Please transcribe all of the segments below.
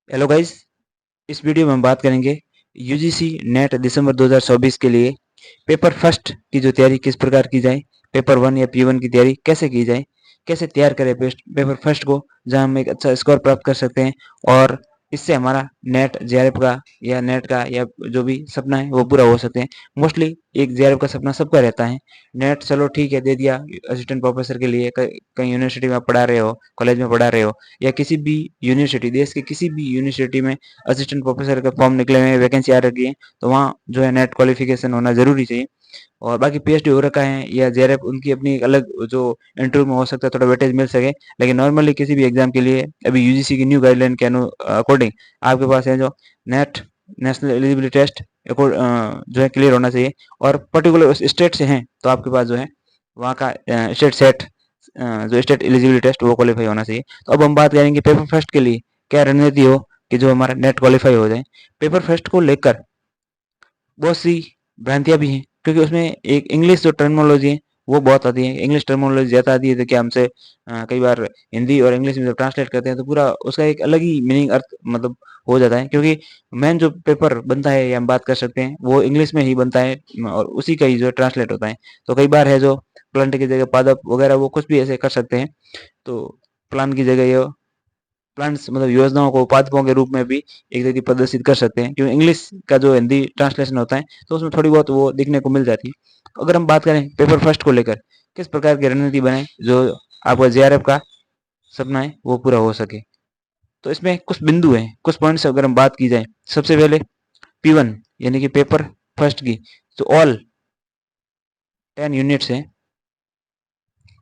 Hello guys. इस video में हम बात करेंगे यूजीसी नेट दिसंबर 2024 के लिए पेपर फर्स्ट की जो तैयारी किस प्रकार की जाए, पेपर वन या P1 की तैयारी कैसे की जाए, कैसे तैयार करें पेपर फर्स्ट को जहां हम एक अच्छा स्कोर प्राप्त कर सकते हैं और इससे हमारा नेट जेआरएफ का या नेट का या जो भी सपना है वो पूरा हो सकते हैं। मोस्टली एक जेआरएफ का सपना सबका रहता है। नेट चलो ठीक है दे दिया असिस्टेंट प्रोफेसर के लिए, कहीं यूनिवर्सिटी में पढ़ा रहे हो, कॉलेज में पढ़ा रहे हो या किसी भी यूनिवर्सिटी, देश के किसी भी यूनिवर्सिटी में असिस्टेंट प्रोफेसर का फॉर्म निकले हुए हैं, वैकेंसी आ रखी है, तो वहाँ जो है नेट क्वालिफिकेशन होना जरूरी चाहिए। और बाकी पीएचडी हो रखा है या जेआरएफ, उनकी अपनी एक अलग जो इंटरव्यू में हो सकता है थोड़ा वेटेज मिल सके, लेकिन नॉर्मली किसी भी एग्जाम के लिए अभी यूजीसी की न्यू गाइडलाइन के अकॉर्डिंग आपके पास है जो नेट नेशनल एलिजिबिलिटी टेस्ट जो है क्लियर होना चाहिए। और पर्टिकुलर उस स्टेट से हैं तो आपके पास जो है वहाँ का स्टेट सेट जो स्टेट एलिजिबिलिटी टेस्ट वो क्वालिफाई होना चाहिए। तो अब हम बात करेंगे पेपर फर्स्ट के लिए क्या रणनीति हो कि जो हमारा नेट क्वालिफाई हो जाए। पेपर फर्स्ट को लेकर बहुत सी भ्रांतियां भी हैं, क्योंकि उसमें एक इंग्लिश जो टर्मिनोलॉजी है वो बहुत आती है। इंग्लिश टर्मिनोलॉजी ज़्यादा आती है तो क्या हमसे कई बार हिंदी और इंग्लिश में जब ट्रांसलेट करते हैं तो पूरा उसका एक अलग ही मीनिंग अर्थ मतलब हो जाता है, क्योंकि मेन जो पेपर बनता है या हम बात कर सकते हैं वो इंग्लिश में ही बनता है और उसी का ही जो ट्रांसलेट होता है। तो कई बार है जो प्लांट की जगह पादप वगैरह वो कुछ भी ऐसे कर सकते हैं, तो प्लान की जगह ये प्लान्स मतलब योजनाओं को पादपों के रूप में भी एक जगह प्रदर्शित कर सकते हैं, क्योंकि इंग्लिश का जो हिंदी ट्रांसलेशन होता है तो उसमें थोड़ी बहुत वो दिखने को मिल जाती है। तो अगर हम बात करें पेपर फर्स्ट को लेकर किस प्रकार की रणनीति बनाए जो आपका जेआरएफ का सपना है वो पूरा हो सके, तो इसमें कुछ बिंदु हैं, कुछ पॉइंट्स अगर हम बात की जाए। सबसे पहले P1 यानी कि पेपर फर्स्ट की जो ऑल 10 यूनिट्स हैं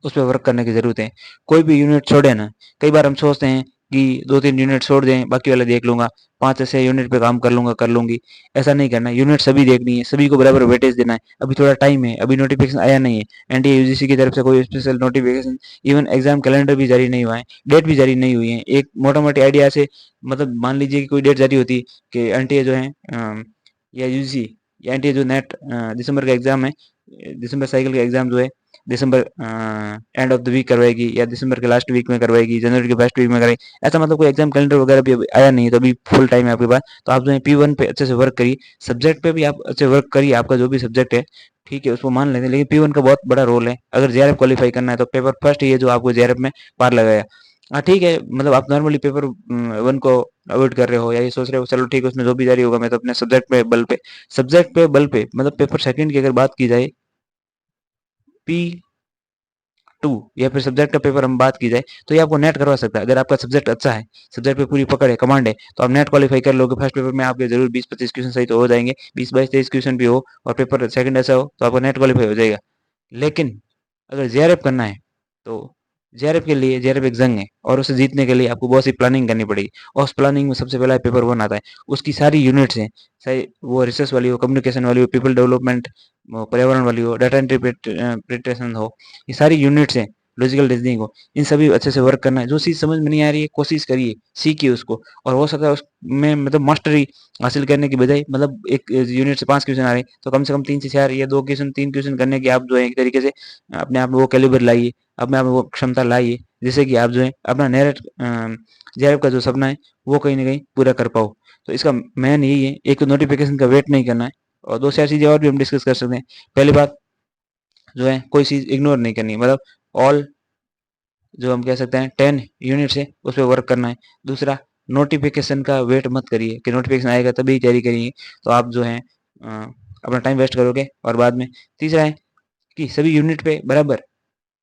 उस पर वर्क करने की जरूरत है। कोई भी यूनिट छोड़े ना। कई बार हम सोचते हैं कि 2-3 यूनिट छोड़ दें, बाकी वाले देख लूंगा, 5 से 6 यूनिट पे काम कर लूंगा, कर लूंगी। ऐसा नहीं करना, यूनिट सभी देखनी है, सभी को बराबर वेटेज देना है। अभी थोड़ा टाइम है, अभी नोटिफिकेशन आया नहीं है, एनटीए यूजीसी की तरफ से कोई special notification, even exam calendar भी जारी नहीं हुआ है, डेट भी जारी नहीं हुई है। एक मोटा मोटी आइडिया से मतलब मान लीजिए कि कोई डेट जारी होती कि एनटीए जो है या यूजीसी या एनटीए जो नेट दिसंबर का एग्जाम है, दिसंबर साइकिल का एग्जाम जो है दिसंबर एंड ऑफ द वीक करवाएगी या दिसंबर के लास्ट वीक में करवाएगी, जनवरी के फर्स्ट वीक में कराएगी, ऐसा मतलब कोई एग्जाम कैलेंडर वगैरह भी अभी आया नहीं है, तो अभी फुल टाइम है आपके पास। तो आप जो है P1 पे अच्छे से वर्क करिए, सब्जेक्ट पे भी आप अच्छे वर्क करिए, आपका जो भी सब्जेक्ट है ठीक है उसको मान लेते हैं, लेकिन P1 का बहुत बड़ा रोल है। अगर जेआरएफ क्वालिफाई करना है तो पेपर फर्स्ट ही है जो आपको जेआरएफ में पार लगाया। हाँ ठीक है, मतलब आप नॉर्मली पेपर वन को अवॉइड कर रहे हो या ये सोच रहे हो चलो ठीक है उसमें जो भी जारी होगा मैं तो अपने सब्जेक्ट पे बल पे मतलब पेपर सेकंड की अगर बात की जाए P2 या फिर सब्जेक्ट का पेपर हम बात की जाए तो ये आपको नेट करवा सकता है। अगर आपका सब्जेक्ट अच्छा है, सब्जेक्ट पे पूरी पकड़ है, कमांड है, तो आप नेट क्वालिफाई कर लोगे। फर्स्ट पेपर में आपके जरूर 20-25 क्वेश्चन सही तो हो जाएंगे, 20-22-23 क्वेश्चन भी हो और पेपर सेकंड ऐसा हो तो आपका नेट क्वालिफाई हो जाएगा। लेकिन अगर जेआरएफ करना है तो जेआरएफ के लिए जेआरएफ एक जंग है और उसे जीतने के लिए आपको बहुत सी प्लानिंग करनी पड़ेगी, और उस प्लानिंग में सबसे पहला पेपर वन आता है। उसकी सारी यूनिट्स हैं, चाहे वो रिसर्च वाली हो, कम्युनिकेशन वाली हो, पीपल डेवलपमेंट, पर्यावरण वाली हो, डाटा इंटरप्रिटेशन हो, ये सारी यूनिट्स हैं, लॉजिकल रीजनिंग हो, इन सभी अच्छे से वर्क करना है। जो चीज़ समझ में नहीं आ रही है कोशिश करिए, सीखिए उसको, और हो सकता है उसमें मतलब मास्टरी हासिल करने की बजाय मतलब एक यूनिट से 5 क्वेश्चन आ रहे हैं तो कम से कम 3 से 4 या 2 क्वेश्चन 3 क्वेश्चन करने की आप जो है एक तरीके से अपने आप में वो कैलिबर लाइए, अपने आप में वो क्षमता लाइए, जिससे कि आप जो है अपना नेरेट जेआरएफ का जो सपना है वो कहीं ना कहीं पूरा कर पाओ। तो इसका मेन यही है, एक तो नोटिफिकेशन का वेट नहीं करना है, और 2 4 चीज़ें और भी हम डिस्कस कर सकते हैं। पहली बात जो है कोई चीज़ इग्नोर नहीं करनी, मतलब ऑल जो हम कह सकते हैं 10 यूनिट्स है उस पर वर्क करना है। दूसरा, नोटिफिकेशन का वेट मत करिए कि नोटिफिकेशन आएगा तभी तैयारी करिए, तो आप जो है अपना टाइम वेस्ट करोगे और बाद में। तीसरा है कि सभी यूनिट पे बराबर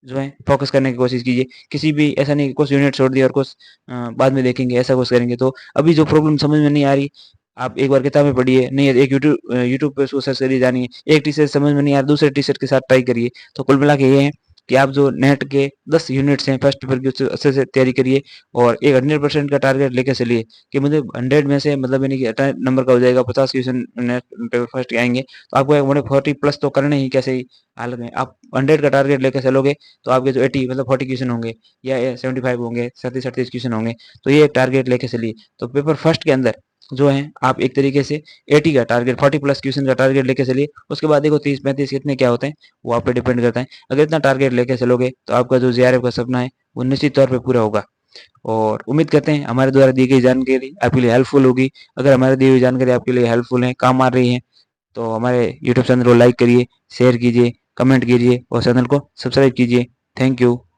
जो है फोकस करने की कोशिश कीजिए। किसी भी ऐसा नहीं कि कुछ यूनिट छोड़ दिया और कुछ बाद में देखेंगे, ऐसा कुछ करेंगे तो अभी जो प्रॉब्लम समझ में नहीं आ रही, आप एक बार किताबें पढ़िए, नहीं है एक यूट्यूब पे उसको सर्च करिए, जानिए। एक टी शर्ट समझ में नहीं आ रहा दूसरे टी शर्ट के साथ ट्राई करिए। तो कुल मिला के ये है कि आप जो नेट के 10 यूनिट्स हैं फर्स्ट पेपर की उससे अच्छे से तैयारी करिए, और एक 100% का टारगेट लेकर चलिए कि मुझे 100 में से मतलब यानी कि 18 नंबर का हो जाएगा, 50 क्वेश्चन नेट पेपर फर्स्ट के आएंगे, तो आपको एक मोटे 40 प्लस तो करने ही कैसे ही हालत में। आप 100 का टारगेट लेकर चलोगे तो आपके जो 80 मतलब 40 क्वेश्चन होंगे या 75 होंगे, 37-38 क्वेश्चन होंगे, तो ये एक टारगेट लेके चलिए। तो पेपर फर्स्ट के अंदर जो है आप एक तरीके से 80 का टारगेट, 40 प्लस क्वेश्चन का टारगेट लेके चलिए। उसके बाद देखो 30-35 कितने क्या होते हैं वो आप पे डिपेंड करता है। अगर इतना टारगेट लेके चलोगे तो आपका जो जेआरएफ का सपना है वो निश्चित तौर पे पूरा होगा। और उम्मीद करते हैं हमारे द्वारा दी गई जानकारी आपके लिए हेल्पफुल होगी। अगर हमारे दी हुई जानकारी आपके लिए हेल्पफुल है, काम आ रही है, तो हमारे यूट्यूब चैनल को लाइक करिए, शेयर कीजिए, कमेंट कीजिए और चैनल को सब्सक्राइब कीजिए। Thank you.